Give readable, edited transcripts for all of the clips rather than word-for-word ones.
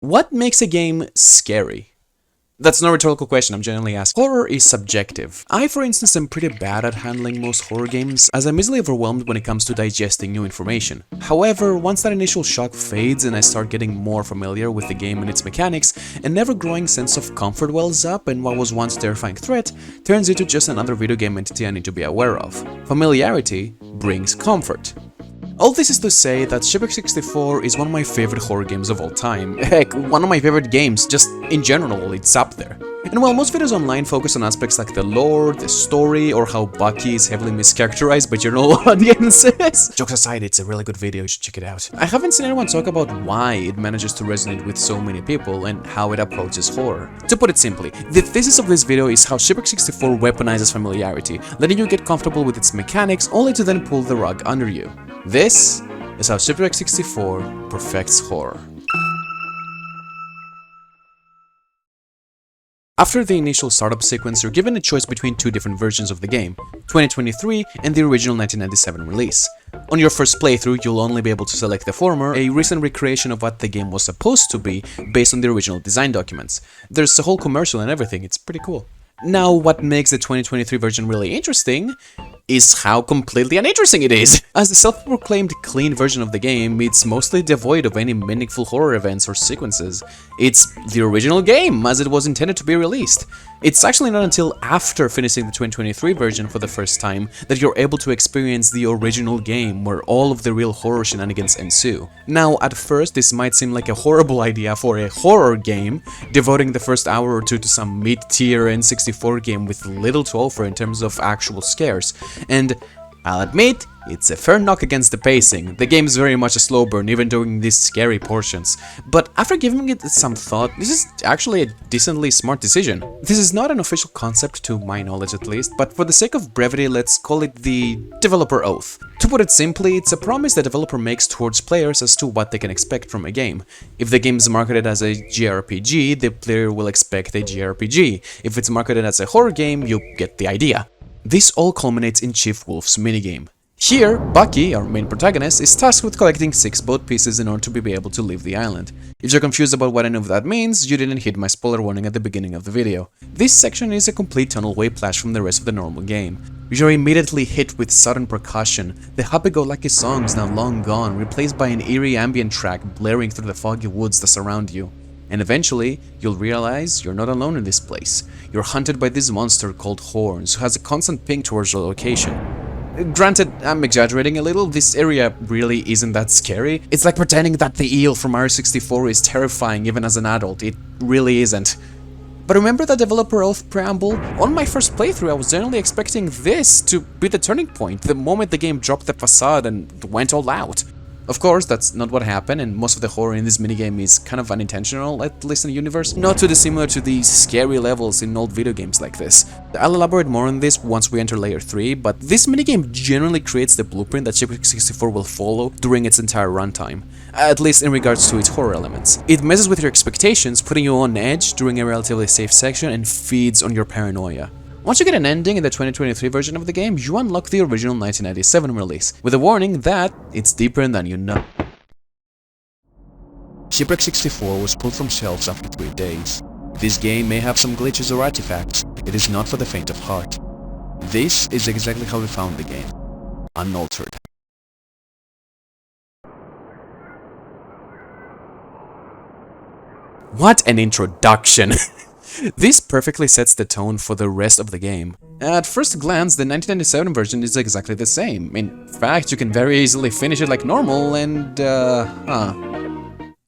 What makes a game scary? That's no rhetorical question, I'm genuinely asking. Horror is subjective. I, for instance, am pretty bad at handling most horror games, as I'm easily overwhelmed when it comes to digesting new information. However, once that initial shock fades and I start getting more familiar with the game and its mechanics, an ever-growing sense of comfort wells up, and what was once a terrifying threat turns into just another video game entity I need to be aware of. Familiarity brings comfort. All this is to say that Shipwrecked 64 is one of my favorite horror games of all time. Heck, one of my favorite games, just in general, it's up there. And while most videos online focus on aspects like the lore, the story, or how Bucky is heavily mischaracterized by general audiences, jokes aside, it's a really good video, you should check it out. I haven't seen anyone talk about why it manages to resonate with so many people and how it approaches horror. To put it simply, the thesis of this video is how Shipwrecked 64 weaponizes familiarity, letting you get comfortable with its mechanics only to then pull the rug under you. This is how Shipwrecked 64 perfects horror. After the initial startup sequence, you're given a choice between two different versions of the game, 2023 and the original 1997 release. On your first playthrough, you'll only be able to select the former, a recent recreation of what the game was supposed to be based on the original design documents. There's a whole commercial and everything, it's pretty cool. Now, what makes the 2023 version really interesting is how completely uninteresting it is. As the self-proclaimed clean version of the game, it's mostly devoid of any meaningful horror events or sequences. It's the original game, as it was intended to be released. It's actually not until after finishing the 2023 version for the first time that you're able to experience the original game, where all of the real horror shenanigans ensue. Now, at first, this might seem like a horrible idea for a horror game, devoting the first hour or two to some mid-tier N64 game with little to offer in terms of actual scares. And I'll admit, it's a fair knock against the pacing. The game is very much a slow burn even during these scary portions. But after giving it some thought, this is actually a decently smart decision. This is not an official concept to my knowledge at least, but for the sake of brevity, let's call it the developer oath. To put it simply, it's a promise the developer makes towards players as to what they can expect from a game. If the game is marketed as a JRPG, the player will expect a JRPG. If it's marketed as a horror game, you get the idea. This all culminates in Chief Wolf's minigame. Here, Bucky, our main protagonist, is tasked with collecting 6 boat pieces in order to be able to leave the island. If you're confused about what any of that means, you didn't hit my spoiler warning at the beginning of the video. This section is a complete tonal whiplash from the rest of the normal game. You're immediately hit with sudden percussion, the happy-go-lucky songs now long gone, replaced by an eerie ambient track blaring through the foggy woods that surround you. And eventually, you'll realize you're not alone in this place. You're hunted by this monster called Horns, who has a constant ping towards your location. Granted, I'm exaggerating a little, this area really isn't that scary. It's like pretending that the eel from Mario 64 is terrifying even as an adult. It really isn't. But remember the developer oath preamble? On my first playthrough, I was generally expecting this to be the turning point, the moment the game dropped the facade and went all out. Of course, that's not what happened, and most of the horror in this minigame is kind of unintentional, at least in the universe, not too dissimilar to the scary levels in old video games like this. I'll elaborate more on this once we enter layer 3, but this minigame generally creates the blueprint that Shipwrecked 64 will follow during its entire runtime, at least in regards to its horror elements. It messes with your expectations, putting you on edge during a relatively safe section, and feeds on your paranoia. Once you get an ending in the 2023 version of the game, you unlock the original 1997 release, with a warning that it's deeper than you know. Shipwrecked 64 was pulled from shelves after 3 days. This game may have some glitches or artifacts, it is not for the faint of heart. This is exactly how we found the game, unaltered. What an introduction! This perfectly sets the tone for the rest of the game. At first glance, the 1997 version is exactly the same. In fact, you can very easily finish it like normal and,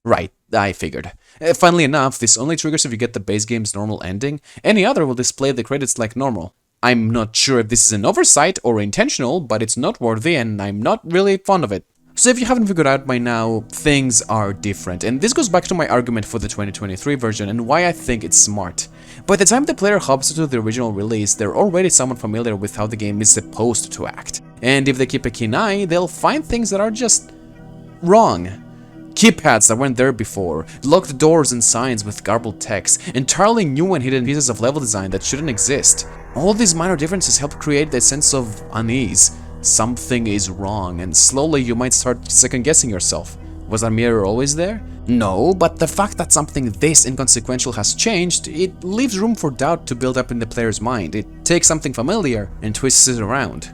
Right, I figured. Funnily enough, this only triggers if you get the base game's normal ending. Any other will display the credits like normal. I'm not sure if this is an oversight or intentional, but it's noteworthy and I'm not really fond of it. So if you haven't figured out by now, things are different, and this goes back to my argument for the 2023 version and why I think it's smart. By the time the player hops into the original release, they're already somewhat familiar with how the game is supposed to act, and if they keep a keen eye, they'll find things that are just wrong. Keypads that weren't there before, locked doors and signs with garbled text, entirely new and hidden pieces of level design that shouldn't exist. All these minor differences help create a sense of unease. Something is wrong, and slowly you might start second-guessing yourself. Was that mirror always there? No, but the fact that something this inconsequential has changed, it leaves room for doubt to build up in the player's mind. It takes something familiar and twists it around.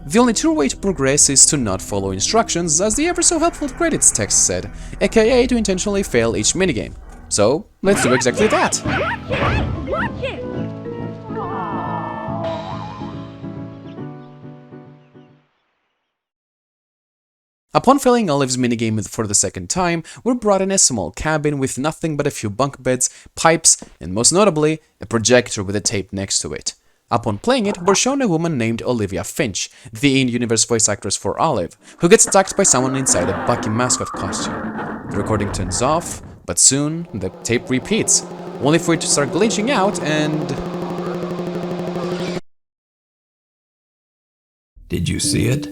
The only true way to progress is to not follow instructions, as the ever so helpful credits text said, aka to intentionally fail each minigame. So, let's do exactly that! Watch it! Upon failing Olive's minigame for the second time, we're brought in a small cabin with nothing but a few bunk beds, pipes, and most notably, a projector with a tape next to it. Upon playing it, we're shown a woman named Olivia Finch, the in-universe voice actress for Olive, who gets attacked by someone inside a Bucky mascot costume. The recording turns off, but soon the tape repeats, only for it to start glitching out and... Did you see it?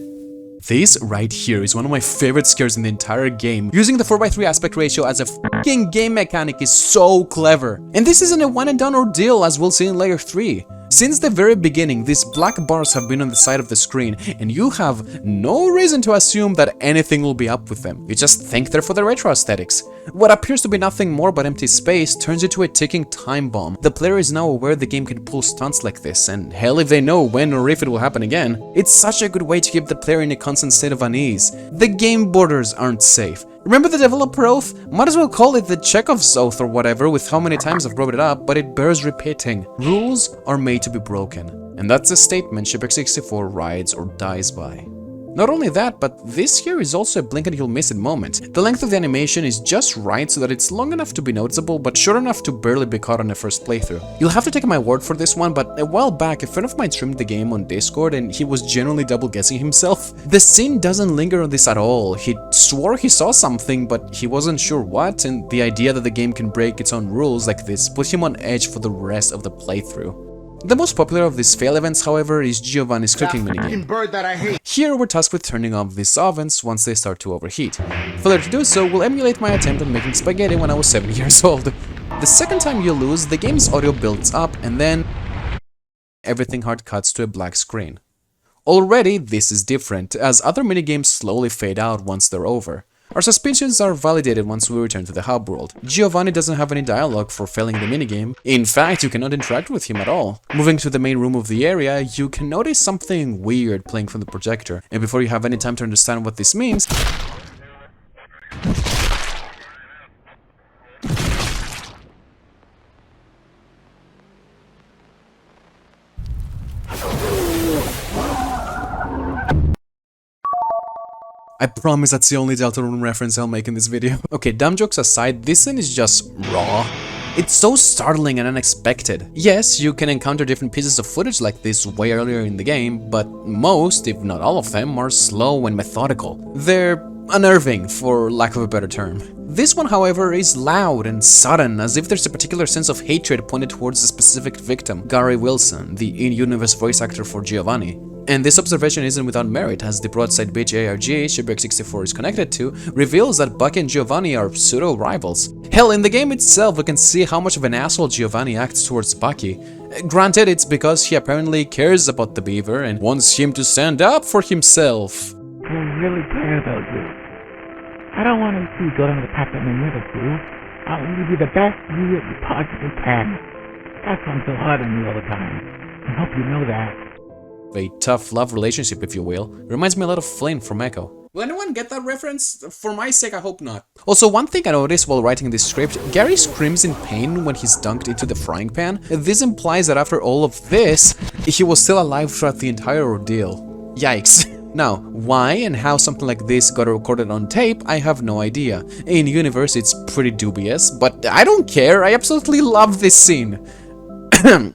This right here is one of my favorite scares in the entire game. Using the 4:3 aspect ratio as a f***ing game mechanic is so clever. And this isn't a one and done ordeal, as we'll see in layer 3. Since the very beginning, these black bars have been on the side of the screen, and you have no reason to assume that anything will be up with them. You just think they're for the retro aesthetics. What appears to be nothing more but empty space turns into a ticking time bomb. The player is now aware the game can pull stunts like this, and hell if they know when or if it will happen again. It's such a good way to keep the player in a constant state of unease. The game borders aren't safe. Remember the developer oath? Might as well call it the Chekhov's oath or whatever with how many times I've brought it up, but it bears repeating. Rules are made to be broken. And that's a statement Shipwrecked 64 rides or dies by. Not only that, but this here is also a blink and you'll miss it moment. The length of the animation is just right so that it's long enough to be noticeable, but short enough to barely be caught on a first playthrough. You'll have to take my word for this one, but a while back a friend of mine streamed the game on Discord and he was genuinely double guessing himself. The scene doesn't linger on this at all. He swore he saw something, but he wasn't sure what, and the idea that the game can break its own rules like this put him on edge for the rest of the playthrough. The most popular of these fail events, however, is Giovanni's cooking minigame. Bird that I hate. Here, we're tasked with turning off these ovens once they start to overheat. Failure to do so will emulate my attempt on making spaghetti when I was 7 years old. The second time you lose, the game's audio builds up and then everything hard cuts to a black screen. Already, this is different, as other minigames slowly fade out once they're over. Our suspicions are validated once we return to the hub world. Giovanni doesn't have any dialogue for failing the minigame. In fact, you cannot interact with him at all. Moving to the main room of the area, you can notice something weird playing from the projector, and before you have any time to understand what this means, I promise that's the only Deltarune reference I'll make in this video. Okay, dumb jokes aside, this scene is just raw. It's so startling and unexpected. Yes, you can encounter different pieces of footage like this way earlier in the game, but most, if not all of them, are slow and methodical. They're unnerving, for lack of a better term. This one, however, is loud and sudden, as if there's a particular sense of hatred pointed towards a specific victim, Gary Wilson, the in-universe voice actor for Giovanni. And this observation isn't without merit, as the broadside bitch ARG Shipwrecked 64 is connected to reveals that Bucky and Giovanni are pseudo-rivals. Hell, in the game itself we can see how much of an asshole Giovanni acts towards Bucky. Granted, it's because he apparently cares about the beaver and wants him to stand up for himself. I really care about you. I don't want to see you go down the path that may never do. I want you to be the best you possibly can. That's why I'm so hard on you all the time. I hope you know that. A tough love relationship, if you will. Reminds me a lot of Flynn from Macko. Will anyone get that reference? For my sake, I hope not. Also, one thing I noticed while writing this script, Gary screams in pain when he's dunked into the frying pan. This implies that after all of this, he was still alive throughout the entire ordeal. Yikes. Now, why and how something like this got recorded on tape, I have no idea. In universe, it's pretty dubious, but I don't care, I absolutely love this scene.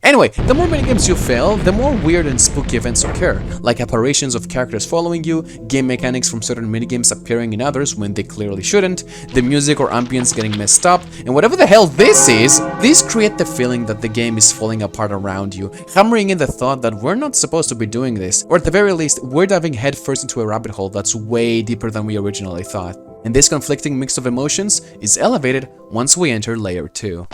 Anyway, the more minigames you fail, the more weird and spooky events occur, like apparitions of characters following you, game mechanics from certain minigames appearing in others when they clearly shouldn't, the music or ambience getting messed up, and whatever the hell this is, these create the feeling that the game is falling apart around you, hammering in the thought that we're not supposed to be doing this, or at the very least, we're diving headfirst into a rabbit hole that's way deeper than we originally thought. And this conflicting mix of emotions is elevated once we enter layer 2.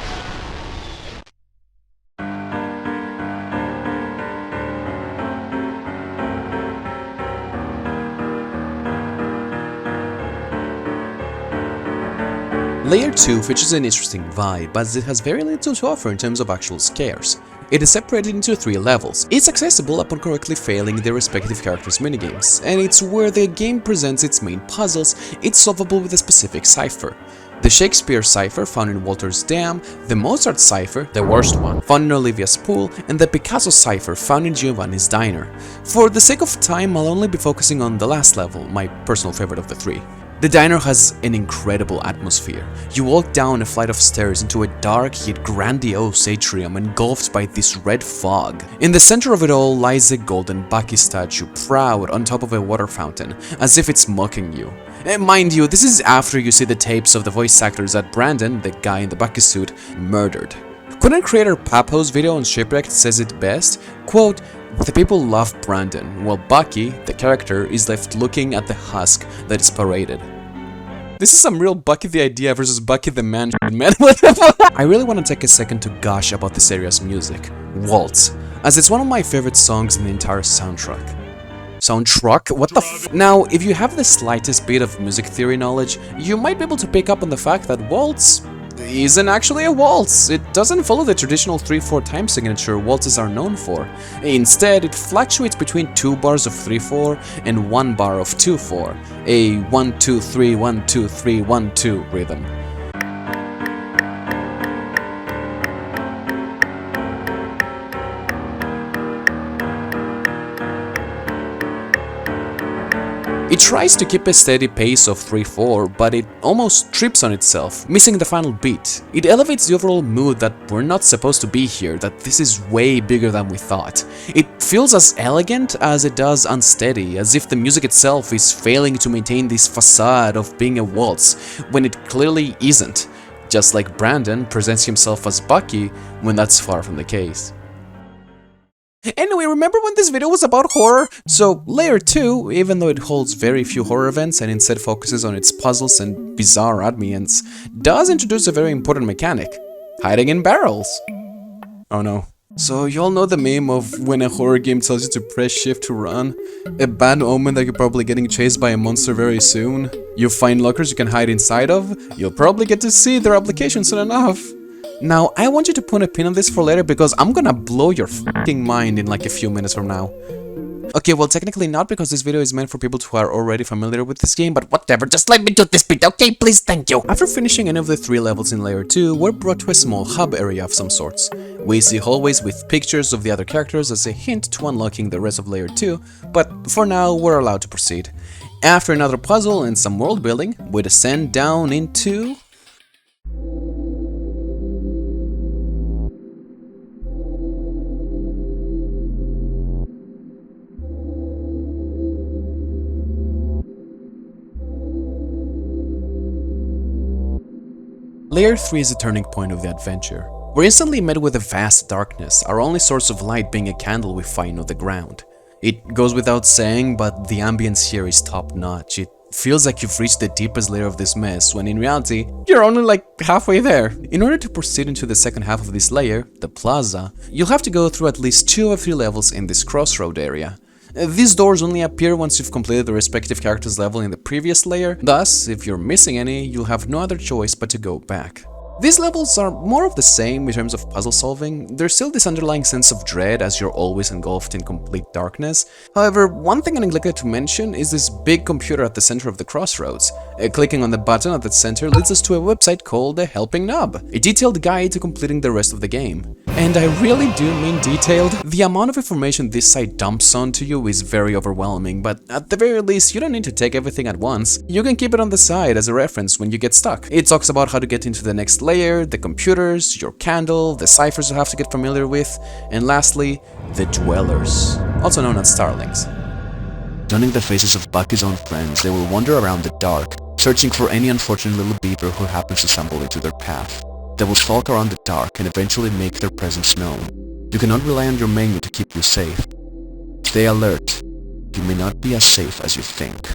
Layer 2 features an interesting vibe, but it has very little to offer in terms of actual scares. It is separated into 3 levels. It's accessible upon correctly failing their respective characters' minigames, and it's where the game presents its main puzzles. It's solvable with a specific cipher. The Shakespeare cipher found in Walter's Dam, the Mozart cipher, the worst one, found in Olivia's pool, and the Picasso cipher found in Giovanni's diner. For the sake of time, I'll only be focusing on the last level, my personal favorite of the 3. The diner has an incredible atmosphere. You walk down a flight of stairs into a dark yet grandiose atrium engulfed by this red fog. In the center of it all lies a golden Bucky statue, proud on top of a water fountain, as if it's mocking you. And mind you, this is after you see the tapes of the voice actors that Brandon, the guy in the Bucky suit, murdered. Content creator Papo's video on Shipwrecked says it best, quote, "The people love Brandon, while Bucky, the character, is left looking at the husk that is paraded." This is some real Bucky the Idea versus Bucky the Man shit, man. I really want to take a second to gush about this area's music, Waltz, as it's one of my favorite songs in the entire soundtrack. Soundtrack? What the f? Now, if you have the slightest bit of music theory knowledge, you might be able to pick up on the fact that Waltz isn't actually a waltz. It doesn't follow the traditional 3/4 time signature waltzes are known for. Instead, it fluctuates between 2 bars of 3/4 and 1 bar of 2/4, a 1-2-3, 1-2-3, 1-2 rhythm. It tries to keep a steady pace of 3/4, but it almost trips on itself, missing the final beat. It elevates the overall mood that we're not supposed to be here, that this is way bigger than we thought. It feels as elegant as it does unsteady, as if the music itself is failing to maintain this facade of being a waltz, when it clearly isn't, just like Brandon presents himself as Bucky when that's far from the case. Anyway, remember when this video was about horror? So, Layer 2, even though it holds very few horror events and instead focuses on its puzzles and bizarre ambience, does introduce a very important mechanic: hiding in barrels. Oh no. So, you all know the meme of when a horror game tells you to press shift to run? A bad omen that you're probably getting chased by a monster very soon? You find lockers you can hide inside of? You'll probably get to see their application soon enough. Now, I want you to put a pin on this for later because I'm gonna blow your fucking mind in like a few minutes from now. Okay, well technically not, because this video is meant for people who are already familiar with this game, but whatever, just let me do this bit, okay? Please, thank you! After finishing any of the 3 levels in Layer 2, we're brought to a small hub area of some sorts. We see hallways with pictures of the other characters as a hint to unlocking the rest of Layer 2, but for now, we're allowed to proceed. After another puzzle and some world building, we descend down into... Layer 3 is the turning point of the adventure. We're instantly met with a vast darkness, our only source of light being a candle we find on the ground. It goes without saying, but the ambience here is top-notch. It feels like you've reached the deepest layer of this mess, when in reality, you're only like halfway there. In order to proceed into the second half of this layer, the Plaza, you'll have to go through at least 2 or 3 levels in this crossroad area. These doors only appear once you've completed the respective character's level in the previous layer, thus, if you're missing any, you'll have no other choice but to go back. These levels are more of the same in terms of puzzle solving. There's still this underlying sense of dread as you're always engulfed in complete darkness. However, one thing I neglected to mention is this big computer at the center of the crossroads. Clicking on the button at the center leads us to a website called a Helping Nub, a detailed guide to completing the rest of the game. And I really do mean detailed. The amount of information this site dumps onto you is very overwhelming, but at the very least, you don't need to take everything at once. You can keep it on the side as a reference when you get stuck. It talks about how to get into the next layer, the computers, your candle, the ciphers you have to get familiar with, and lastly, the Dwellers, also known as Starlings. Donning the faces of Bucky's own friends, they will wander around the dark, searching for any unfortunate little beaver who happens to stumble into their path. They will stalk around the dark and eventually make their presence known. You cannot rely on your menu to keep you safe. Stay alert. You may not be as safe as you think.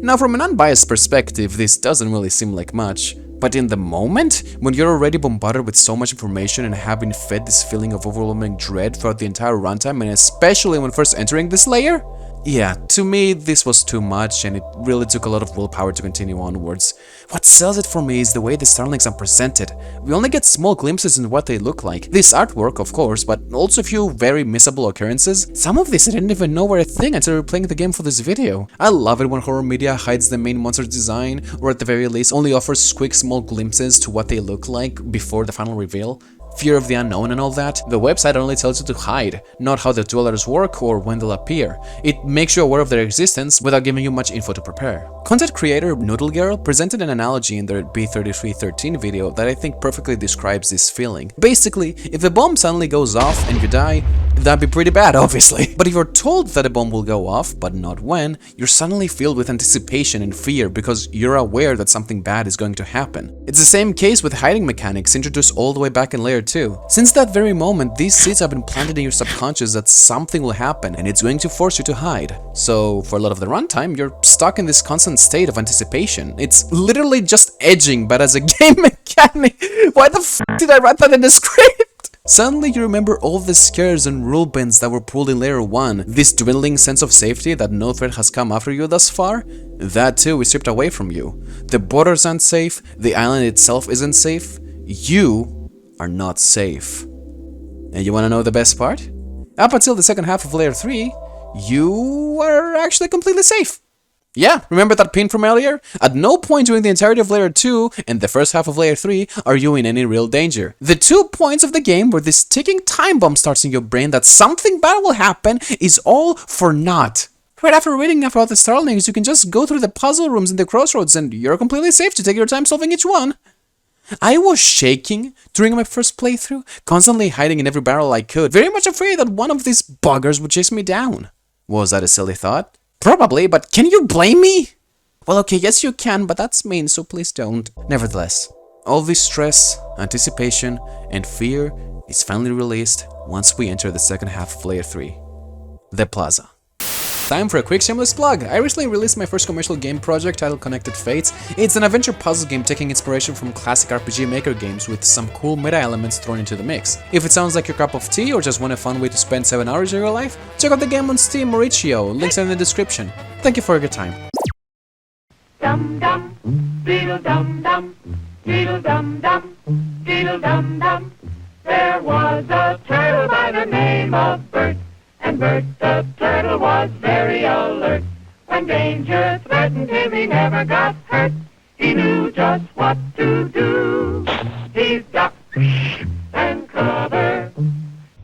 Now, from an unbiased perspective, this doesn't really seem like much. But in the moment, when you're already bombarded with so much information and have been fed this feeling of overwhelming dread throughout the entire runtime, and especially when first entering this layer, Yeah, to me this was too much and it really took a lot of willpower to continue onwards. What sells it for me is the way the starlings are presented. We only get small glimpses into what they look like. This artwork, of course, but also a few very missable occurrences. Some of this I didn't even know were a thing until playing the game for this video. I love it when horror media hides the main monster's design, or at the very least only offers quick small glimpses to what they look like before the final reveal. Fear of the unknown and all that. The website only tells you to hide, not how the dwellers work or when they'll appear. It makes you aware of their existence without giving you much info to prepare. Content creator Noodle Girl presented an analogy in their B3313 video that I think perfectly describes this feeling. Basically, if a bomb suddenly goes off and you die, that'd be pretty bad, obviously. But if you're told that a bomb will go off, but not when, you're suddenly filled with anticipation and fear because you're aware that something bad is going to happen. It's the same case with hiding mechanics introduced all the way back in Layer 2. Since that very moment, these seeds have been planted in your subconscious that something will happen and it's going to force you to hide. So for a lot of the runtime, you're stuck in this constant state of anticipation. It's literally just edging, but as a game mechanic. Why the f did I write that in the script? Suddenly you remember all the scares and rule bends that were pulled in Layer 1, this dwindling sense of safety that no threat has come after you thus far. That too is stripped away from you. The borders aren't safe, the island itself isn't safe, you are not safe. And you wanna know the best part? Up until the second half of Layer 3, you are actually completely safe. Yeah, remember that pin from earlier? At no point during the entirety of Layer 2 and the first half of Layer 3 are you in any real danger. The 2 points of the game where this ticking time bomb starts in your brain that something bad will happen is all for naught. Right after reading about the starlings, you can just go through the puzzle rooms in the crossroads and you're completely safe to take your time solving each one. I was shaking during my first playthrough, constantly hiding in every barrel I could, very much afraid that one of these buggers would chase me down. Was that a silly thought? Probably, but can you blame me? Well, okay, yes you can, but that's mean, so please don't. Nevertheless, all this stress, anticipation, and fear is finally released once we enter the second half of Layer 3, the Plaza. Time for a quick shameless plug. I recently released my first commercial game project titled Connected Fates. It's an adventure puzzle game taking inspiration from classic RPG Maker games with some cool meta elements thrown into the mix. If it sounds like your cup of tea or just want a fun way to spend 7 hours of your life, check out the game on Steam or itch.io, links are in the description. Thank you for your time. Dum dum, diddle dum dum, diddle dum dum, diddle dum dum. There was a turtle by the name of Bert, and Bert the turtle was very alert. When danger threatened him, he never got hurt. He knew just what to do. He ducked and covered,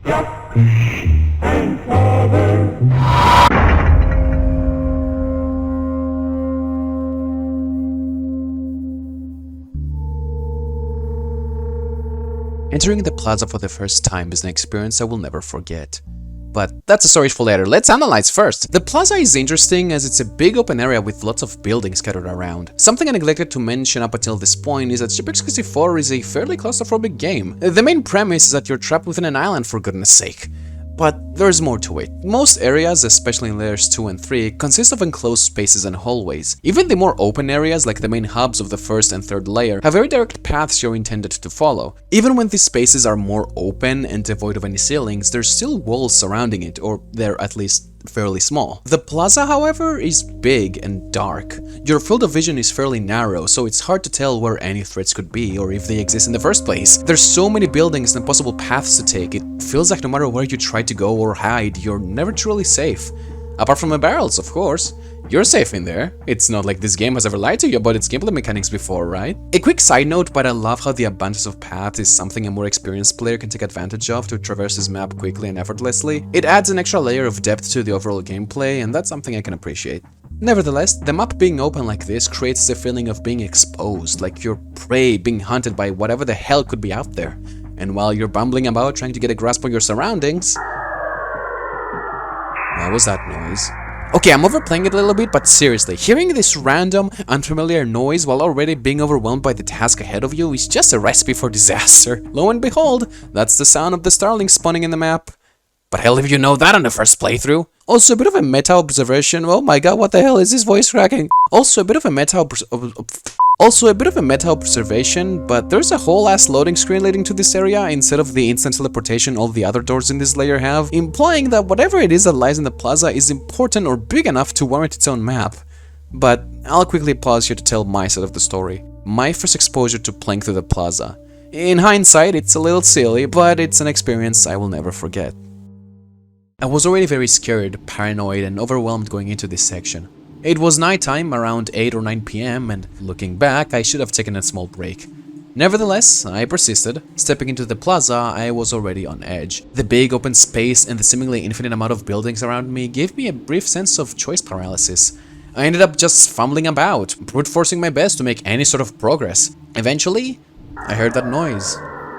ducked and covered. Entering the Plaza for the first time is an experience I will never forget. But that's a story for later. Let's analyze first. The Plaza is interesting as it's a big open area with lots of buildings scattered around. Something I neglected to mention up until this point is that Shipwrecked 64 is a fairly claustrophobic game. The main premise is that you're trapped within an island, for goodness sake. But there's more to it. Most areas, especially in layers 2 and 3, consist of enclosed spaces and hallways. Even the more open areas, like the main hubs of the first and third layer, have very direct paths you're intended to follow. Even when these spaces are more open and devoid of any ceilings, there's still walls surrounding it, or they're at least fairly small. The Plaza, however, is big and dark. Your field of vision is fairly narrow, so it's hard to tell where any threats could be or if they exist in the first place. There's so many buildings and possible paths to take, it feels like no matter where you try to go or hide, you're never truly safe. Apart from the barrels, of course. You're safe in there. It's not like this game has ever lied to you about its gameplay mechanics before, right? A quick side note, but I love how the abundance of paths is something a more experienced player can take advantage of to traverse his map quickly and effortlessly. It adds an extra layer of depth to the overall gameplay, and that's something I can appreciate. Nevertheless, the map being open like this creates the feeling of being exposed, like you're prey being hunted by whatever the hell could be out there. And while you're bumbling about trying to get a grasp on your surroundings... What was that noise? Okay, I'm overplaying it a little bit, but seriously, hearing this random, unfamiliar noise while already being overwhelmed by the task ahead of you is just a recipe for disaster. Lo and behold, that's the sound of the starling spawning in the map. But hell if you know that on the first playthrough. Also, a bit of a meta observation. Oh my god, what the hell is this voice cracking? Also, a bit of a meta Also, a bit of a meta observation, but there's a whole ass loading screen leading to this area instead of the instant teleportation all the other doors in this layer have, implying that whatever it is that lies in the plaza is important or big enough to warrant its own map. But I'll quickly pause here to tell my side of the story. My first exposure to playing through the plaza. In hindsight, it's a little silly, but it's an experience I will never forget. I was already very scared, paranoid, and overwhelmed going into this section. It was nighttime, around 8 or 9 PM, and looking back, I should have taken a small break. Nevertheless, I persisted. Stepping into the plaza, I was already on edge. The big open space and the seemingly infinite amount of buildings around me gave me a brief sense of choice paralysis. I ended up just fumbling about, brute forcing my best to make any sort of progress. Eventually, I heard that noise.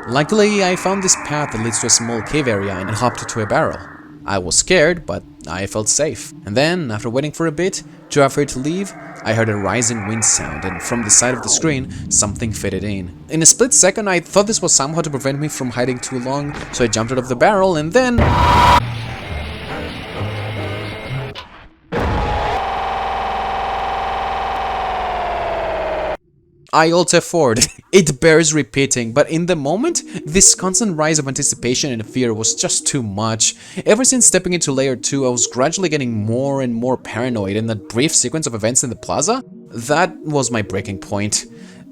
Luckily, I found this path that leads to a small cave area and hopped into a barrel. I was scared, but I felt safe. And then, after waiting for a bit, too afraid to leave, I heard a rising wind sound, and from the side of the screen, something fitted in. In a split second, I thought this was somehow to prevent me from hiding too long, so I jumped out of the barrel, and then... I Alt F4'd. It bears repeating, but in the moment, this constant rise of anticipation and fear was just too much. Ever since stepping into Layer 2, I was gradually getting more and more paranoid, and that brief sequence of events in the plaza, that was my breaking point.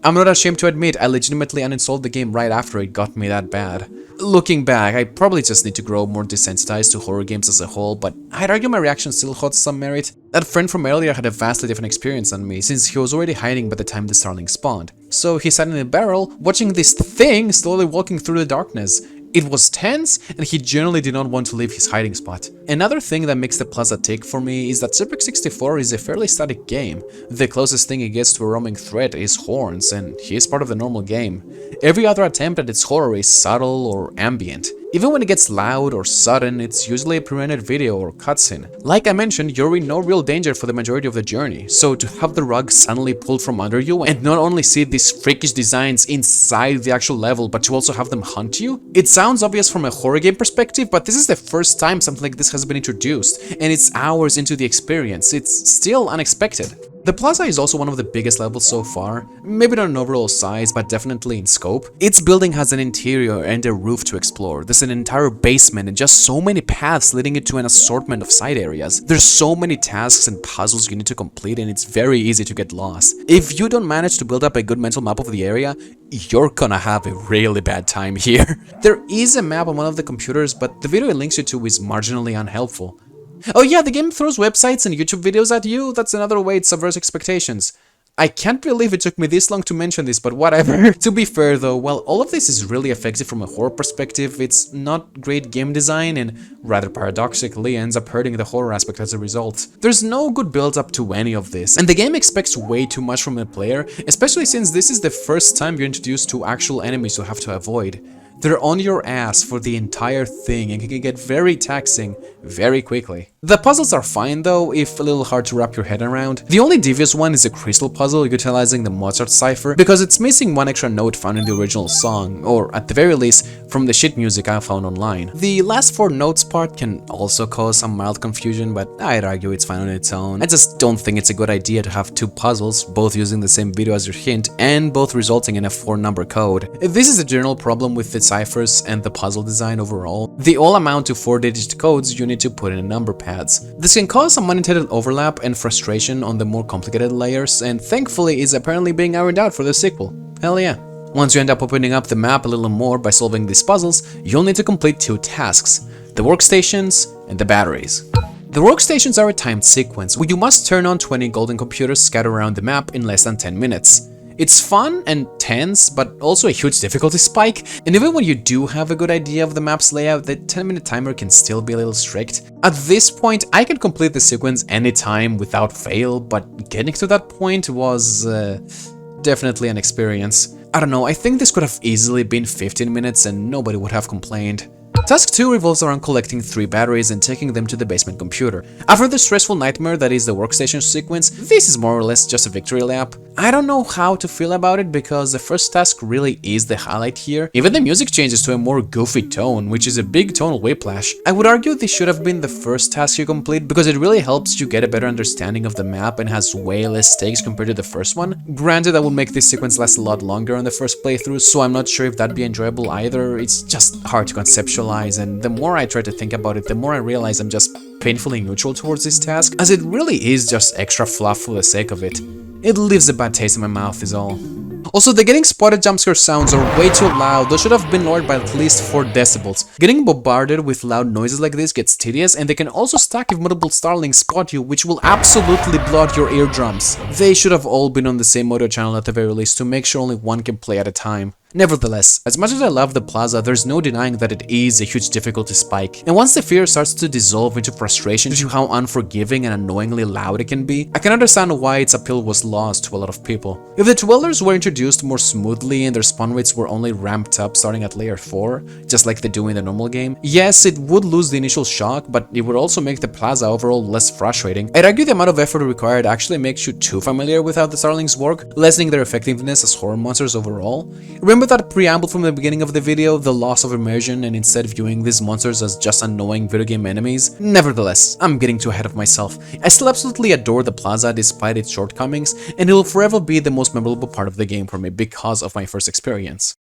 I'm not ashamed to admit I legitimately uninstalled the game right after it got me that bad. Looking back, I probably just need to grow more desensitized to horror games as a whole, but I'd argue my reaction still holds some merit. That friend from earlier had a vastly different experience than me, since he was already hiding by the time the starling spawned. So he sat in a barrel, watching this thing slowly walking through the darkness. It was tense, and he generally did not want to leave his hiding spot. Another thing that makes the plaza tick for me is that Shipwrecked 64 is a fairly static game. The closest thing it gets to a roaming threat is horns, and he is part of the normal game. Every other attempt at its horror is subtle or ambient. Even when it gets loud or sudden, it's usually a pre-rendered video or cutscene. Like I mentioned, you're in no real danger for the majority of the journey, so to have the rug suddenly pulled from under you and not only see these freakish designs inside the actual level, but to also have them hunt you? It sounds obvious from a horror game perspective, but this is the first time something like this has been introduced, and it's hours into the experience. It's still unexpected. The plaza is also one of the biggest levels so far, maybe not in overall size, but definitely in scope. Its building has an interior and a roof to explore. There's an entire basement and just so many paths leading it to an assortment of side areas. There's so many tasks and puzzles you need to complete, and it's very easy to get lost. If you don't manage to build up a good mental map of the area, you're gonna have a really bad time here. There is a map on one of the computers, but the video it links you to is marginally unhelpful. Oh yeah, the game throws websites and YouTube videos at you. That's another way it subverts expectations. I can't believe it took me this long to mention this, but whatever. To be fair though, while all of this is really effective from a horror perspective, it's not great game design and, rather paradoxically, ends up hurting the horror aspect as a result. There's no good build up to any of this, and the game expects way too much from a player, especially since this is the first time you're introduced to actual enemies you have to avoid. They're on your ass for the entire thing and can get very taxing very quickly. The puzzles are fine though, if a little hard to wrap your head around. The only devious one is a crystal puzzle utilizing the Mozart cipher, because it's missing one extra note found in the original song, or at the very least, from the shit music I found online. The last 4 notes part can also cause some mild confusion, but I'd argue it's fine on its own. I just don't think it's a good idea to have 2 puzzles, both using the same video as your hint, and both resulting in a 4-number code. This is a general problem with the ciphers and the puzzle design overall. They all amount to 4-digit codes you need to put in number pads. This can cause some unintended overlap and frustration on the more complicated layers, and thankfully is apparently being ironed out for the sequel. Hell yeah. Once you end up opening up the map a little more by solving these puzzles, you'll need to complete 2 tasks: the workstations and the batteries. The workstations are a timed sequence where you must turn on 20 golden computers scattered around the map in less than 10 minutes. It's fun and tense, but also a huge difficulty spike, and even when you do have a good idea of the map's layout, the 10-minute timer can still be a little strict. At this point, I can complete the sequence anytime without fail, but getting to that point was definitely an experience. I don't know, I think this could have easily been 15 minutes and nobody would have complained. Task 2 revolves around collecting 3 batteries and taking them to the basement computer. After the stressful nightmare that is the workstation sequence, this is more or less just a victory lap. I don't know how to feel about it because the first task really is the highlight here. Even the music changes to a more goofy tone, which is a big tonal whiplash. I would argue this should have been the first task you complete because it really helps you get a better understanding of the map and has way less stakes compared to the first one. Granted, that would make this sequence last a lot longer on the first playthrough, so I'm not sure if that'd be enjoyable either. It's just hard to conceptualize, and the more I try to think about it, the more I realize I'm just painfully neutral towards this task, as it really is just extra fluff for the sake of it. It leaves a bad taste in my mouth is all. Also, the getting spotted jumpscare sounds are way too loud. Those should have been lowered by at least 4 decibels. Getting bombarded with loud noises like this gets tedious, and they can also stack if multiple starlings spot you, which will absolutely blow out your eardrums. They should have all been on the same audio channel at the very least to make sure only one can play at a time. Nevertheless, as much as I love the Plaza, there's no denying that it is a huge difficulty spike. And once the fear starts to dissolve into frustration due to how unforgiving and annoyingly loud it can be, I can understand why its appeal was lost to a lot of people. If the Dwellers were introduced more smoothly and their spawn rates were only ramped up starting at layer 4, just like they do in the normal game, yes, it would lose the initial shock, but it would also make the Plaza overall less frustrating. I'd argue the amount of effort required actually makes you too familiar with how the starlings work, lessening their effectiveness as horror monsters overall. Remember that preamble from the beginning of the video, the loss of immersion, and instead viewing these monsters as just annoying video game enemies? Nevertheless, I'm getting too ahead of myself. I still absolutely adore the Plaza despite its shortcomings, and it will forever be the most memorable part of the game for me because of my first experience.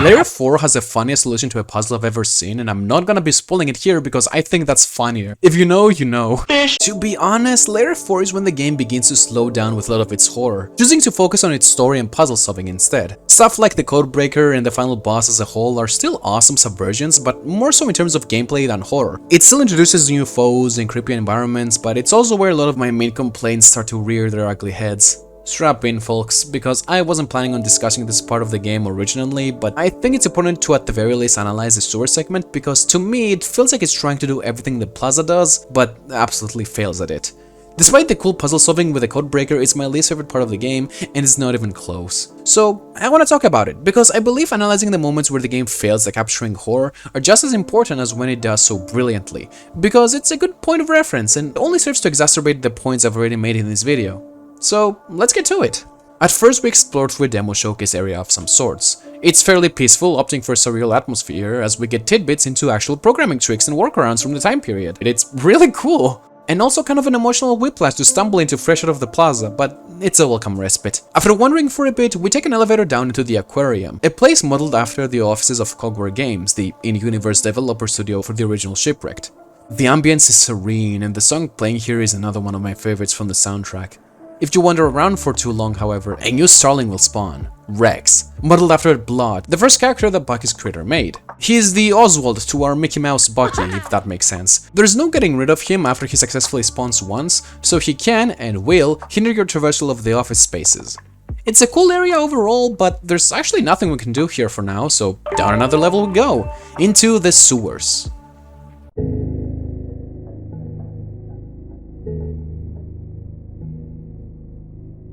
Layer 4 has the funniest solution to a puzzle I've ever seen, and I'm not gonna be spoiling it here because I think that's funnier. If you know, you know. To be honest, Layer 4 is when the game begins to slow down with a lot of its horror, choosing to focus on its story and puzzle solving instead. Stuff like the Codebreaker and the final boss as a whole are still awesome subversions, but more so in terms of gameplay than horror. It still introduces new foes and creepy environments, but it's also where a lot of my main complaints start to rear their ugly heads. Strap in, folks, because I wasn't planning on discussing this part of the game originally, but I think it's important to at the very least analyze the sewer segment because to me it feels like it's trying to do everything the Plaza does, but absolutely fails at it. Despite the cool puzzle solving with the Codebreaker, it's my least favorite part of the game and it's not even close. So I want to talk about it because I believe analyzing the moments where the game fails at capturing horror are just as important as when it does so brilliantly, because it's a good point of reference and only serves to exacerbate the points I've already made in this video. So let's get to it. At first we explored through a demo showcase area of some sorts. It's fairly peaceful, opting for a surreal atmosphere as we get tidbits into actual programming tricks and workarounds from the time period. It's really cool! And also kind of an emotional whiplash to stumble into fresh out of the Plaza, but it's a welcome respite. After wandering for a bit, we take an elevator down into the aquarium, a place modeled after the offices of Cogware Games, the in-universe developer studio for the original Shipwrecked. The ambience is serene, and the song playing here is another one of my favorites from the soundtrack. If you wander around for too long, however, a new starling will spawn, Rex, modeled after Blood, the first character that Bucky's creator made. He is the Oswald to our Mickey Mouse Bucky, if that makes sense. There's no getting rid of him after he successfully spawns once, so he can, and will, hinder your traversal of the office spaces. It's a cool area overall, but there's actually nothing we can do here for now, so down another level we go, into the sewers.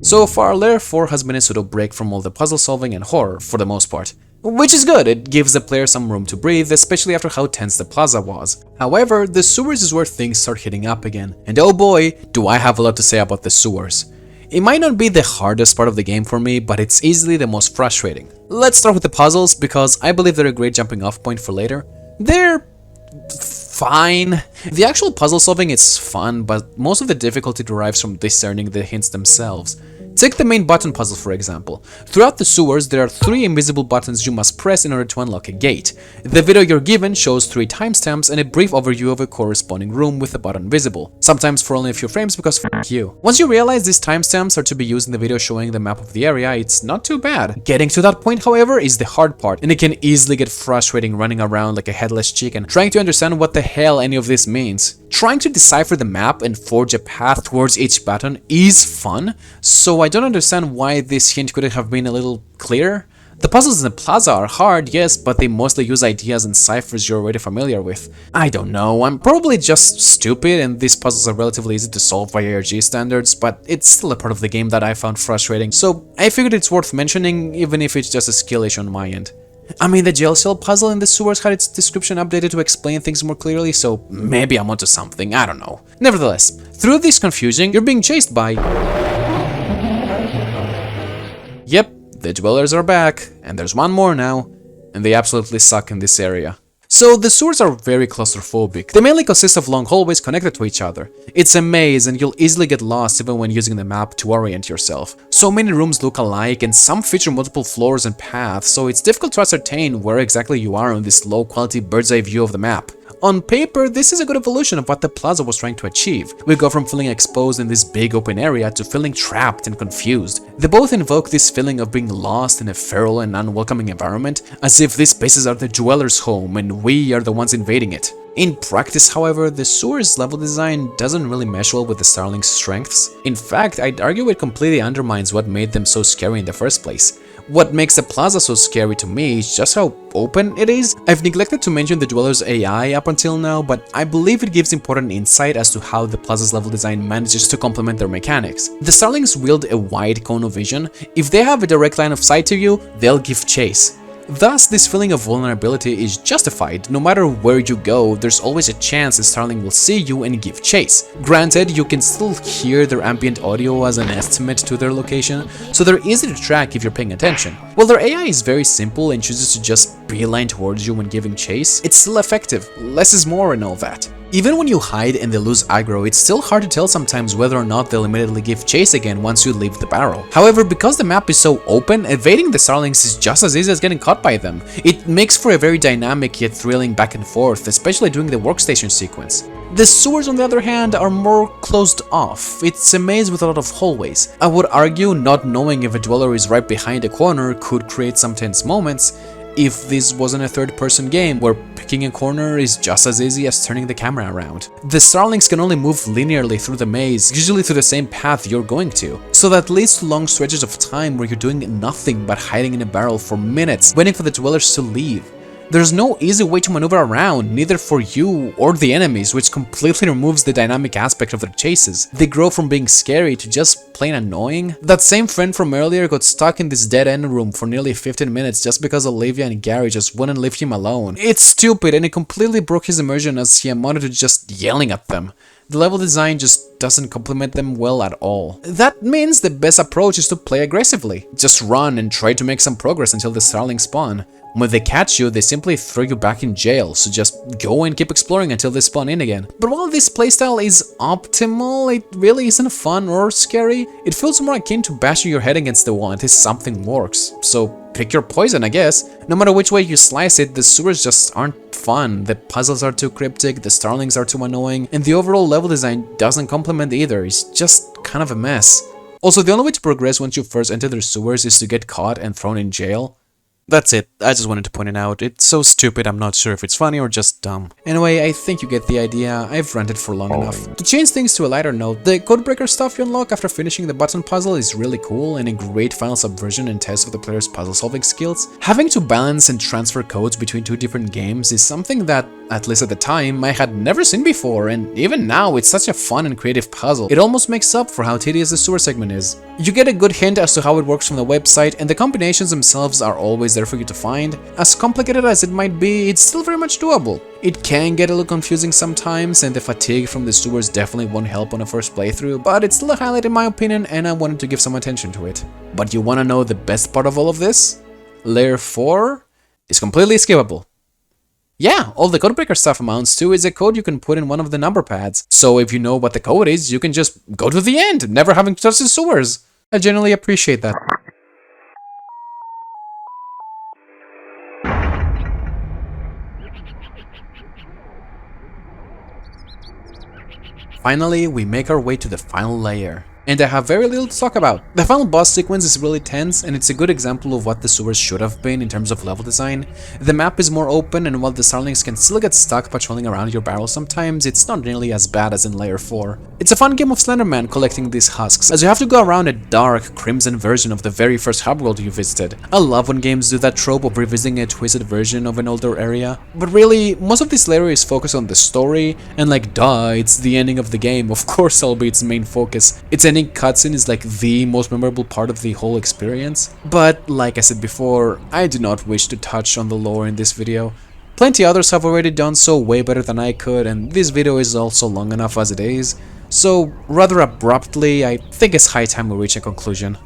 So far, Layer 4 has been a pseudo break from all the puzzle solving and horror, for the most part. Which is good, it gives the player some room to breathe, especially after how tense the Plaza was. However, the sewers is where things start heating up again, and oh boy, do I have a lot to say about the sewers. It might not be the hardest part of the game for me, but it's easily the most frustrating. Let's start with the puzzles, because I believe they're a great jumping off point for later. They're fine. The actual puzzle solving is fun, but most of the difficulty derives from discerning the hints themselves. Take the main button puzzle for example. Throughout the sewers, there are 3 invisible buttons you must press in order to unlock a gate. The video you're given shows 3 timestamps and a brief overview of a corresponding room with the button visible, sometimes for only a few frames because f*** you. Once you realize these timestamps are to be used in the video showing the map of the area, it's not too bad. Getting to that point, however, is the hard part, and it can easily get frustrating running around like a headless chicken, trying to understand what the hell any of this means. Trying to decipher the map and forge a path towards each button is fun, so I don't understand why this hint couldn't have been a little clearer. The puzzles in the Plaza are hard, yes, but they mostly use ideas and ciphers you're already familiar with. I don't know, I'm probably just stupid and these puzzles are relatively easy to solve by ARG standards, but it's still a part of the game that I found frustrating, so I figured it's worth mentioning even if it's just a skill issue on my end. I mean, the jail cell puzzle in the sewers had its description updated to explain things more clearly, so maybe I'm onto something, I don't know. Nevertheless, through this confusion, you're being chased by... Yep, the dwellers are back, and there's one more now, and they absolutely suck in this area. So the sewers are very claustrophobic. They mainly consist of long hallways connected to each other. It's a maze and you'll easily get lost even when using the map to orient yourself. So many rooms look alike and some feature multiple floors and paths, so it's difficult to ascertain where exactly you are on this low quality bird's eye view of the map. On paper, this is a good evolution of what the Plaza was trying to achieve. We go from feeling exposed in this big open area to feeling trapped and confused. They both invoke this feeling of being lost in a feral and unwelcoming environment, as if these spaces are the dweller's home and we are the ones invading it. In practice, however, the sewer's level design doesn't really mesh well with the Starling's strengths. In fact, I'd argue it completely undermines what made them so scary in the first place. What makes the Plaza so scary to me is just how open it is. I've neglected to mention the Dweller's AI up until now, but I believe it gives important insight as to how the Plaza's level design manages to complement their mechanics. The Starlings wield a wide cone of vision. If they have a direct line of sight to you, they'll give chase. Thus, this feeling of vulnerability is justified. No matter where you go, there's always a chance the Starling will see you and give chase. Granted, you can still hear their ambient audio as an estimate to their location, so they're easy to track if you're paying attention. While their AI is very simple and chooses to just beeline towards you when giving chase, it's still effective. Less is more and all that. Even when you hide and they lose aggro, it's still hard to tell sometimes whether or not they'll immediately give chase again once you leave the barrel. However, because the map is so open, evading the Starlings is just as easy as getting caught by them. It makes for a very dynamic yet thrilling back and forth, especially during the workstation sequence. The sewers, on the other hand, are more closed off. It's a maze with a lot of hallways. I would argue not knowing if a dweller is right behind a corner could create some tense moments, if this wasn't a third-person game where picking a corner is just as easy as turning the camera around. The Starlings can only move linearly through the maze, usually through the same path you're going to, so that leads to long stretches of time where you're doing nothing but hiding in a barrel for minutes, waiting for the dwellers to leave. There's no easy way to maneuver around, neither for you or the enemies, which completely removes the dynamic aspect of their chases. They grow from being scary to just plain annoying. That same friend from earlier got stuck in this dead-end room for nearly 15 minutes just because Olivia and Gary just wouldn't leave him alone. It's stupid and it completely broke his immersion as he amounted to just yelling at them. The level design just doesn't complement them well at all. That means the best approach is to play aggressively. Just run and try to make some progress until the Starlings spawn. When they catch you, they simply throw you back in jail, so just go and keep exploring until they spawn in again. But while this playstyle is optimal, it really isn't fun or scary. It feels more akin to bashing your head against the wall until something works. So pick your poison, I guess. No matter which way you slice it, the sewers just aren't fun, the puzzles are too cryptic, the Starlings are too annoying, and the overall level design doesn't complement either, it's just kind of a mess. Also, the only way to progress once you first enter their sewers is to get caught and thrown in jail. That's it, I just wanted to point it out. It's so stupid, I'm not sure if it's funny or just dumb. Anyway, I think you get the idea, I've ranted for long enough. To change things to a lighter note, the codebreaker stuff you unlock after finishing the button puzzle is really cool and a great final subversion and test of the player's puzzle solving skills. Having to balance and transfer codes between two different games is something that, at least at the time, I had never seen before, and even now it's such a fun and creative puzzle. It almost makes up for how tedious the sewer segment is. You get a good hint as to how it works from the website, and the combinations themselves are always there for you to find. As complicated as it might be, it's still very much doable. It can get a little confusing sometimes, and the fatigue from the sewers definitely won't help on a first playthrough, but it's still a highlight in my opinion, and I wanted to give some attention to it. But you wanna know the best part of all of this? Layer 4 is completely skippable. Yeah, all the codebreaker stuff amounts to is a code you can put in one of the number pads. So if you know what the code is, you can just go to the end, never having to touch the sewers. I genuinely appreciate that. Finally, we make our way to the final layer. and I have very little to talk about. The final boss sequence is really tense, and it's a good example of what the sewers should have been in terms of level design. The map is more open, and while the starlings can still get stuck patrolling around your barrel sometimes, it's not nearly as bad as in Layer 4. It's a fun game of Slenderman collecting these husks, as you have to go around a dark, crimson version of the very first hub world you visited. I love when games do that trope of revisiting a twisted version of an older area, but really, most of this layer is focused on the story, and like duh, it's the ending of the game, of course that'll be its main focus. Its ending cutscene is like the most memorable part of the whole experience. But like I said before, I do not wish to touch on the lore in this video. Plenty others have already done so way better than I could, and this video is also long enough as it is, so rather abruptly, I think it's high time we reach a conclusion.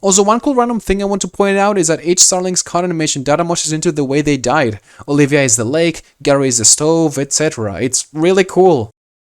Also, one cool random thing I want to point out is that each Starling's cut animation data meshes into the way they died. Olivia is the lake, Gary is the stove, etc. It's really cool.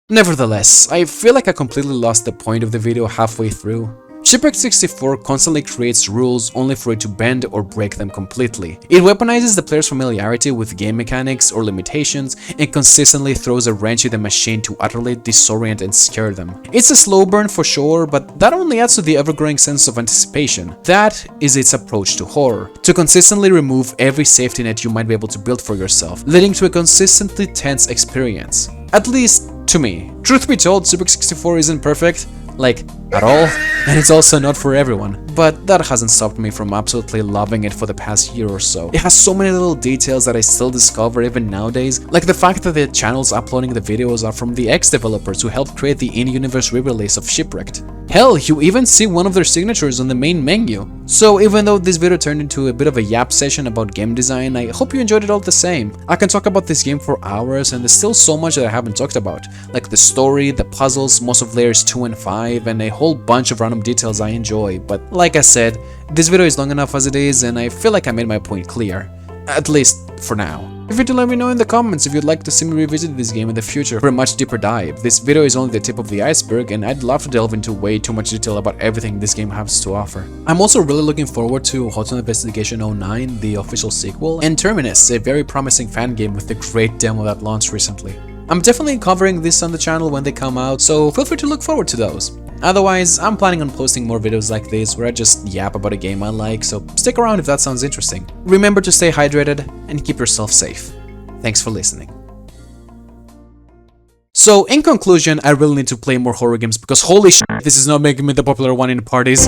Nevertheless, I feel like I completely lost the point of the video halfway through. Shipwrecked 64 constantly creates rules only for it to bend or break them completely. It weaponizes the player's familiarity with game mechanics or limitations and consistently throws a wrench in the machine to utterly disorient and scare them. It's a slow burn for sure, but that only adds to the ever-growing sense of anticipation. That is its approach to horror, to consistently remove every safety net you might be able to build for yourself, leading to a consistently tense experience. At least, to me. Truth be told, Shipwrecked 64 isn't perfect, like, at all, and it's also not for everyone, but that hasn't stopped me from absolutely loving it for the past year or so. It has so many little details that I still discover even nowadays, like the fact that the channels uploading the videos are from the ex-developers who helped create the in-universe re-release of Shipwrecked. Hell, you even see one of their signatures on the main menu. So even though this video turned into a bit of a yap session about game design, I hope you enjoyed it all the same. I can talk about this game for hours, and there's still so much that I haven't talked about, like the story, the puzzles, most of layers 2 and 5, and a whole bunch of random details I enjoy, but like I said, this video is long enough as it is, and I feel like I made my point clear. At least, for now. If you do, let me know in the comments if you'd like to see me revisit this game in the future for a much deeper dive. This video is only the tip of the iceberg, and I'd love to delve into way too much detail about everything this game has to offer. I'm also really looking forward to Hotel Investigation 09, the official sequel, and Terminus, a very promising fan game with a great demo that launched recently. I'm definitely covering this on the channel when they come out, so feel free to look forward to those. Otherwise, I'm planning on posting more videos like this where I just yap about a game I like, so stick around if that sounds interesting. Remember to stay hydrated and keep yourself safe. Thanks for listening. So, in conclusion, I really need to play more horror games because holy shit, this is not making me the popular one in parties.